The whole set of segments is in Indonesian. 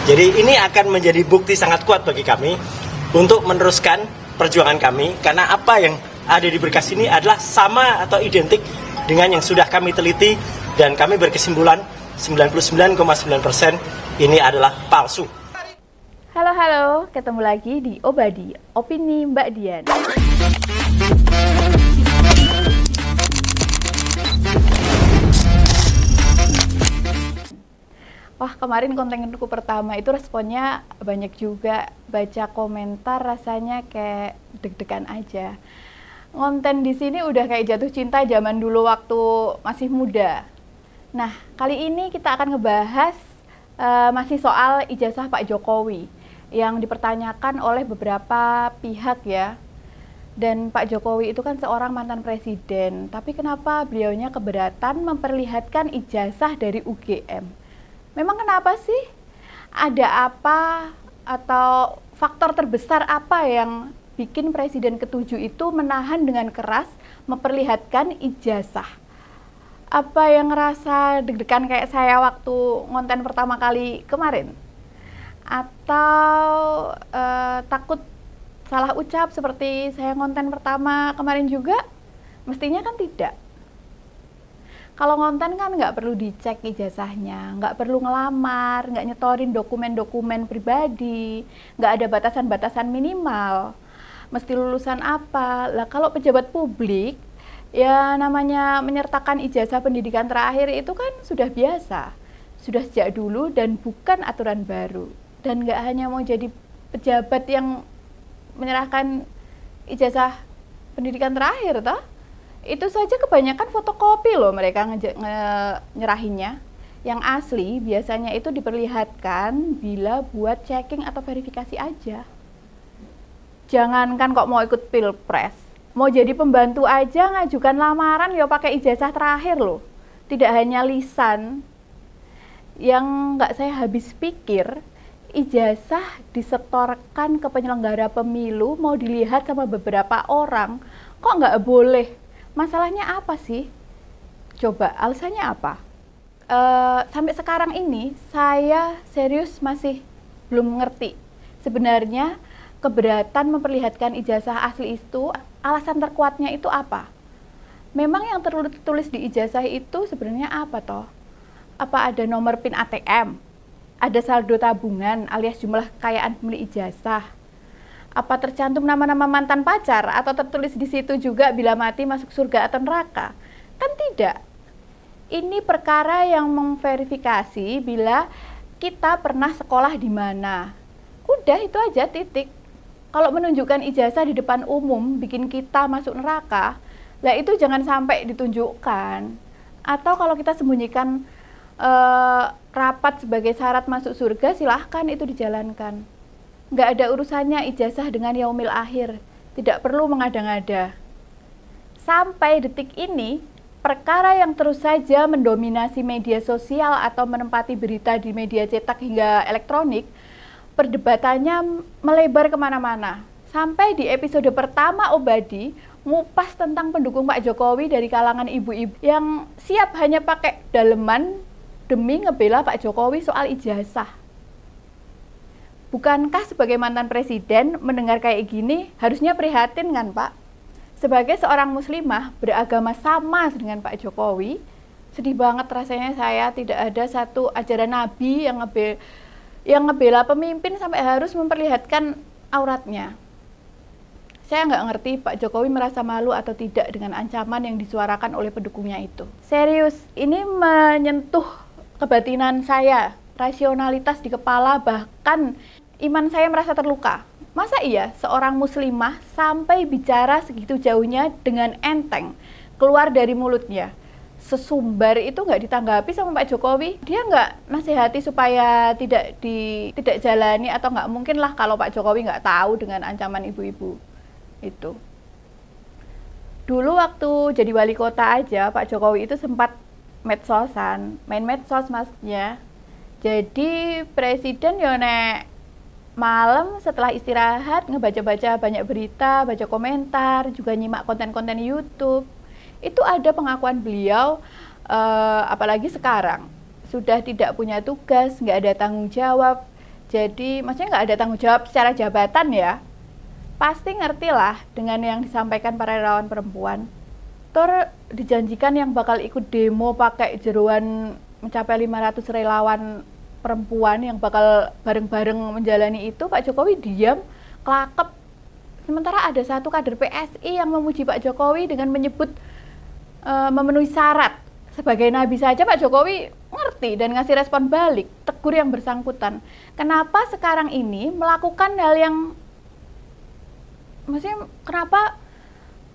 Jadi ini akan menjadi bukti sangat kuat bagi kami untuk meneruskan perjuangan kami, karena apa yang ada di berkas ini adalah sama atau identik dengan yang sudah kami teliti, dan kami berkesimpulan 99,9% ini adalah palsu. Halo, ketemu lagi di Obadi, Opini Mbak Dian. Wah, kemarin kontenku pertama itu responnya banyak juga. Baca komentar rasanya kayak deg-degan aja. Konten di sini udah kayak jatuh cinta zaman dulu waktu masih muda. Nah, kali ini kita akan ngebahas masih soal ijazah Pak Jokowi yang dipertanyakan oleh beberapa pihak ya. Dan Pak Jokowi itu kan seorang mantan presiden, tapi kenapa beliaunya keberatan memperlihatkan ijazah dari UGM? Memang kenapa sih? Ada apa atau faktor terbesar apa yang bikin Presiden ke-7 itu menahan dengan keras memperlihatkan ijazah? Apa yang ngerasa deg-degan kayak saya waktu ngonten pertama kali kemarin? Atau takut salah ucap seperti saya ngonten pertama kemarin juga? Mestinya kan tidak. Kalau ngonten kan nggak perlu dicek ijazahnya, nggak perlu ngelamar, nggak nyetorin dokumen-dokumen pribadi, nggak ada batasan-batasan minimal, mesti lulusan apa. Lah kalau pejabat publik, ya namanya menyertakan ijazah pendidikan terakhir itu kan sudah biasa, sudah sejak dulu dan bukan aturan baru. Dan nggak hanya mau jadi pejabat yang menyerahkan ijazah pendidikan terakhir, toh? Itu saja kebanyakan fotokopi loh mereka nyerahinnya. Yang asli biasanya itu diperlihatkan bila buat checking atau verifikasi aja. Jangankan kok mau ikut pilpres, mau jadi pembantu aja ngajukan lamaran ya pakai ijazah terakhir loh. Tidak hanya lisan. Yang nggak saya habis pikir, ijazah disetorkan ke penyelenggara pemilu mau dilihat sama beberapa orang, kok nggak boleh? Masalahnya apa sih? Coba, alasannya apa? Sampai sekarang ini, saya serius masih belum ngerti. Sebenarnya, keberatan memperlihatkan ijazah asli itu, alasan terkuatnya itu apa? Memang yang tertulis di ijazah itu sebenarnya apa toh? Apa ada nomor PIN ATM? Ada saldo tabungan alias jumlah kekayaan pemilik ijazah? Apa tercantum nama-nama mantan pacar atau tertulis di situ juga bila mati masuk surga atau neraka? Kan tidak. Ini perkara yang memverifikasi bila kita pernah sekolah di mana. Udah itu aja, titik. Kalau menunjukkan ijazah di depan umum bikin kita masuk neraka, lah itu jangan sampai ditunjukkan. Atau kalau kita sembunyikan rapat sebagai syarat masuk surga, silahkan itu dijalankan. Nggak ada urusannya ijazah dengan yaumil akhir, tidak perlu mengada-ngada. Sampai detik ini, perkara yang terus saja mendominasi media sosial atau menempati berita di media cetak hingga elektronik, perdebatannya melebar kemana-mana. Sampai di episode pertama Obadi, ngupas tentang pendukung Pak Jokowi dari kalangan ibu-ibu yang siap hanya pakai daleman demi ngebela Pak Jokowi soal ijazah. Bukankah sebagai mantan presiden mendengar kayak gini harusnya prihatin kan Pak? Sebagai seorang muslimah beragama sama dengan Pak Jokowi, sedih banget rasanya saya tidak ada satu ajaran Nabi yang ngebela pemimpin sampai harus memperlihatkan auratnya. Saya nggak ngerti Pak Jokowi merasa malu atau tidak dengan ancaman yang disuarakan oleh pendukungnya itu. Serius, ini menyentuh kebatinan saya, rasionalitas di kepala, bahkan iman saya merasa terluka. Masa iya seorang muslimah sampai bicara segitu jauhnya dengan enteng keluar dari mulutnya? Sesumbar itu nggak ditanggapi sama Pak Jokowi. Dia nggak nasihati supaya tidak jalani, atau nggak mungkin lah kalau Pak Jokowi nggak tahu dengan ancaman ibu-ibu itu. Dulu waktu jadi wali kota aja Pak Jokowi itu sempat medsosan, main medsos maksudnya. Jadi presiden yo nek malam setelah istirahat ngebaca-baca banyak berita, baca komentar, juga nyimak konten-konten YouTube. Itu ada pengakuan beliau, apalagi sekarang sudah tidak punya tugas, nggak ada tanggung jawab, Jadi maksudnya nggak ada tanggung jawab secara jabatan ya. Pasti ngerti lah dengan yang disampaikan para relawan perempuan. Dijanjikan yang bakal ikut demo pakai jeroan mencapai 500 relawan perempuan yang bakal bareng-bareng menjalani itu, Pak Jokowi diam, kelakep. Sementara ada satu kader PSI yang memuji Pak Jokowi dengan menyebut memenuhi syarat. Sebagai nabi saja Pak Jokowi ngerti dan ngasih respon balik, tegur yang bersangkutan. Kenapa sekarang ini melakukan hal yang, maksudnya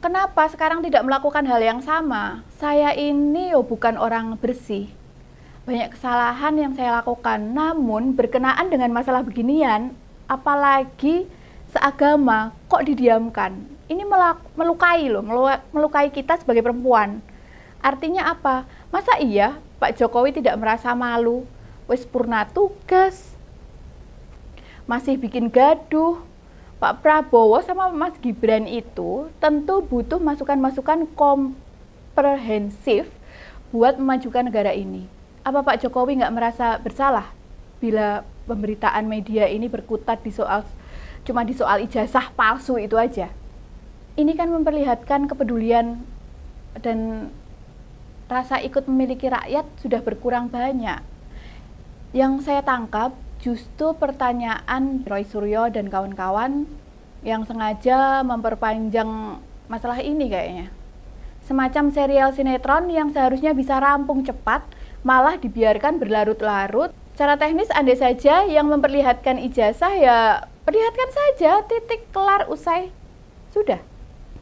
kenapa sekarang tidak melakukan hal yang sama? Saya ini bukan orang bersih. Banyak kesalahan yang saya lakukan, namun berkenaan dengan masalah beginian, apalagi seagama, kok didiamkan? Ini melukai loh, melukai kita sebagai perempuan. Artinya apa? Masa iya Pak Jokowi tidak merasa malu? Wis purna tugas, masih bikin gaduh. Pak Prabowo sama Mas Gibran itu tentu butuh masukan-masukan komprehensif buat memajukan negara ini. Apa Pak Jokowi nggak merasa bersalah bila pemberitaan media ini berkutat cuma di soal ijazah palsu itu aja? Ini kan memperlihatkan kepedulian dan rasa ikut memiliki rakyat sudah berkurang banyak. Yang saya tangkap justru pertanyaan Roy Suryo dan kawan-kawan yang sengaja memperpanjang masalah ini kayaknya. Semacam serial sinetron yang seharusnya bisa rampung cepat, malah dibiarkan berlarut-larut. Secara teknis andai saja yang memperlihatkan ijazah ya perlihatkan saja, titik, kelar, usai, sudah.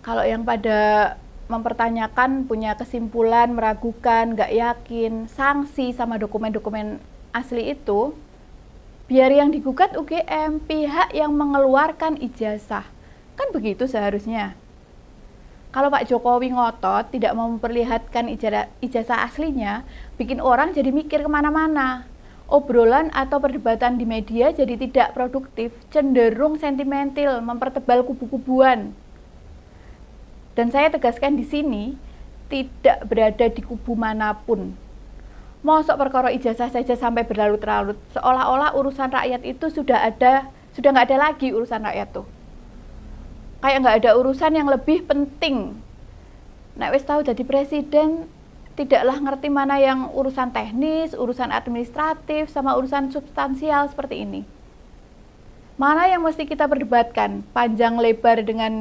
Kalau yang pada mempertanyakan, punya kesimpulan, meragukan, nggak yakin, sanksi sama dokumen-dokumen asli itu, biar yang digugat UGM, pihak yang mengeluarkan ijazah. Kan begitu seharusnya. Kalau Pak Jokowi ngotot tidak mau memperlihatkan ijazah aslinya, bikin orang jadi mikir kemana-mana. Obrolan atau perdebatan di media jadi tidak produktif, cenderung sentimental, mempertebal kubu-kubuan. Dan saya tegaskan di sini, tidak berada di kubu manapun. Mosok perkara ijazah saja sampai berlarut-larut, seolah-olah urusan rakyat itu sudah nggak ada lagi urusan rakyat tuh. Kayak nggak ada urusan yang lebih penting. Nek wis tahu jadi presiden, tidaklah ngerti mana yang urusan teknis, urusan administratif, sama urusan substansial seperti ini. Mana yang mesti kita perdebatkan, panjang lebar dengan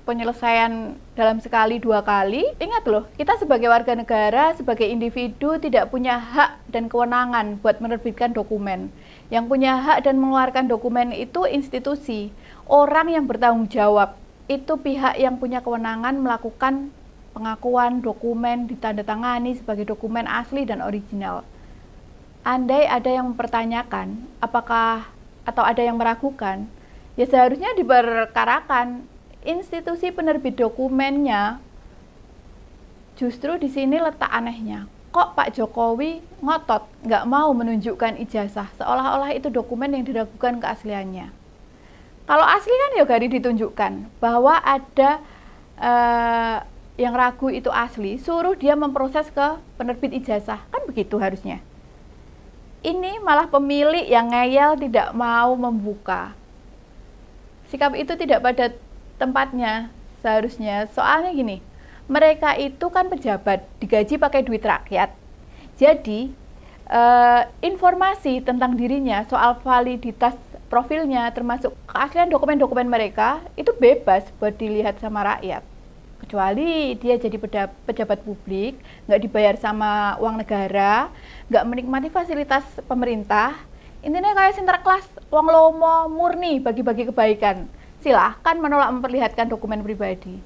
penyelesaian dalam sekali, dua kali. Ingat loh, kita sebagai warga negara, sebagai individu tidak punya hak dan kewenangan buat menerbitkan dokumen. Yang punya hak dan mengeluarkan dokumen itu institusi. Orang yang bertanggung jawab itu pihak yang punya kewenangan melakukan pengakuan dokumen ditandatangani sebagai dokumen asli dan original. Andai ada yang mempertanyakan apakah atau ada yang meragukan, ya seharusnya diperkarakan institusi penerbit dokumennya. Justru di sini letak anehnya. Kok Pak Jokowi ngotot nggak mau menunjukkan ijazah, seolah-olah itu dokumen yang diragukan keasliannya. Kalau asli kan ya gak ditunjukkan bahwa ada yang ragu itu asli, suruh dia memproses ke penerbit ijazah, kan begitu harusnya. Ini malah pemilik yang ngeyel tidak mau membuka. Sikap itu tidak pada tempatnya seharusnya. Soalnya gini, mereka itu kan pejabat, digaji pakai duit rakyat. Jadi informasi tentang dirinya, soal validitas profilnya, termasuk keaslian dokumen-dokumen mereka, itu bebas buat dilihat sama rakyat. Kecuali dia jadi pejabat publik, nggak dibayar sama uang negara, nggak menikmati fasilitas pemerintah. Intinya kayak Sinterklas, uang lomo murni bagi-bagi kebaikan. Silahkan menolak memperlihatkan dokumen pribadi.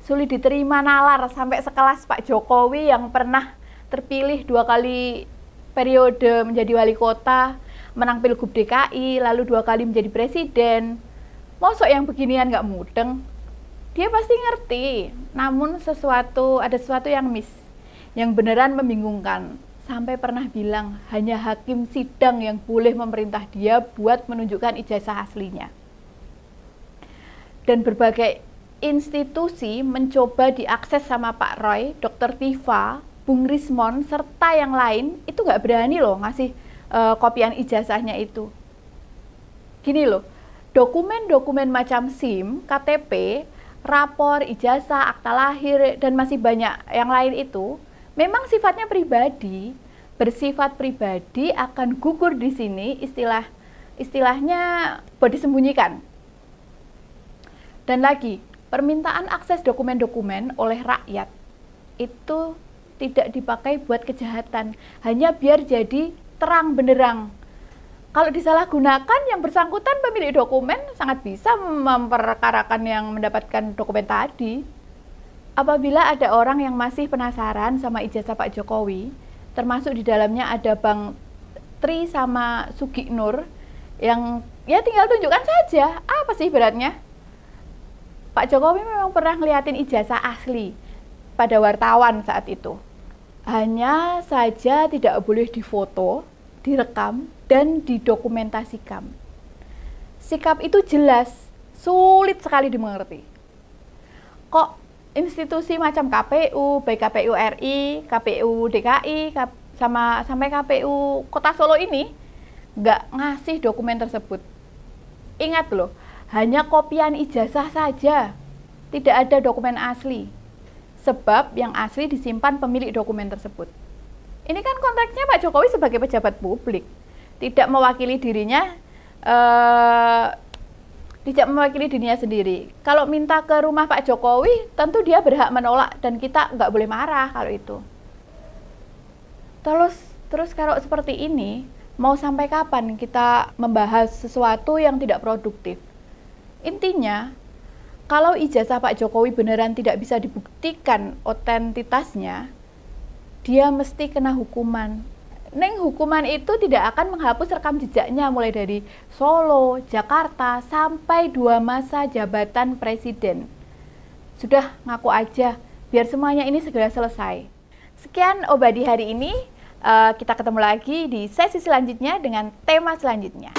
Sulit diterima nalar sampai sekelas Pak Jokowi yang pernah terpilih 2 kali periode menjadi wali kota, menang Pilgub DKI, lalu 2 kali menjadi presiden. Mosok yang beginian nggak mudeng? Dia pasti ngerti, namun ada sesuatu yang miss, yang beneran membingungkan. Sampai pernah bilang, hanya hakim sidang yang boleh memerintah dia buat menunjukkan ijazah aslinya. Dan berbagai institusi mencoba diakses sama Pak Roy, Dr. Tifa, Bung Rismon, serta yang lain, itu nggak berani loh ngasih kopian ijazahnya itu. Gini loh, dokumen-dokumen macam SIM, KTP, rapor, ijazah, akta lahir, dan masih banyak yang lain itu memang sifatnya pribadi, bersifat pribadi, akan gugur di sini, istilahnya buat disembunyikan. Dan lagi, permintaan akses dokumen-dokumen oleh rakyat itu tidak dipakai buat kejahatan, hanya biar jadi terang benderang. Kalau disalahgunakan, yang bersangkutan pemilik dokumen sangat bisa memperkarakan yang mendapatkan dokumen tadi. Apabila ada orang yang masih penasaran sama ijazah Pak Jokowi, termasuk di dalamnya ada Bang Tri sama Sugi Nur, yang ya tinggal tunjukkan saja, apa sih beratnya? Pak Jokowi memang pernah ngeliatin ijazah asli pada wartawan saat itu. Hanya saja tidak boleh difoto, direkam, dan didokumentasikan. Sikap itu jelas, sulit sekali dimengerti. Kok institusi macam KPU, baik KPU RI, KPU DKI, sampai KPU Kota Solo ini nggak ngasih dokumen tersebut? Ingat loh, hanya kopian ijazah saja, tidak ada dokumen asli. Sebab yang asli disimpan pemilik dokumen tersebut. Ini kan konteksnya Pak Jokowi sebagai pejabat publik, tidak mewakili dirinya sendiri. Kalau minta ke rumah Pak Jokowi, tentu dia berhak menolak dan kita nggak boleh marah kalau itu. Terus kalau seperti ini, mau sampai kapan kita membahas sesuatu yang tidak produktif? Intinya, kalau ijazah Pak Jokowi beneran tidak bisa dibuktikan otentitasnya, dia mesti kena hukuman. Neng, hukuman itu tidak akan menghapus rekam jejaknya mulai dari Solo, Jakarta, sampai 2 masa jabatan presiden. Sudah, ngaku aja, biar semuanya ini segera selesai. Sekian Obadi hari ini, kita ketemu lagi di sesi selanjutnya dengan tema selanjutnya.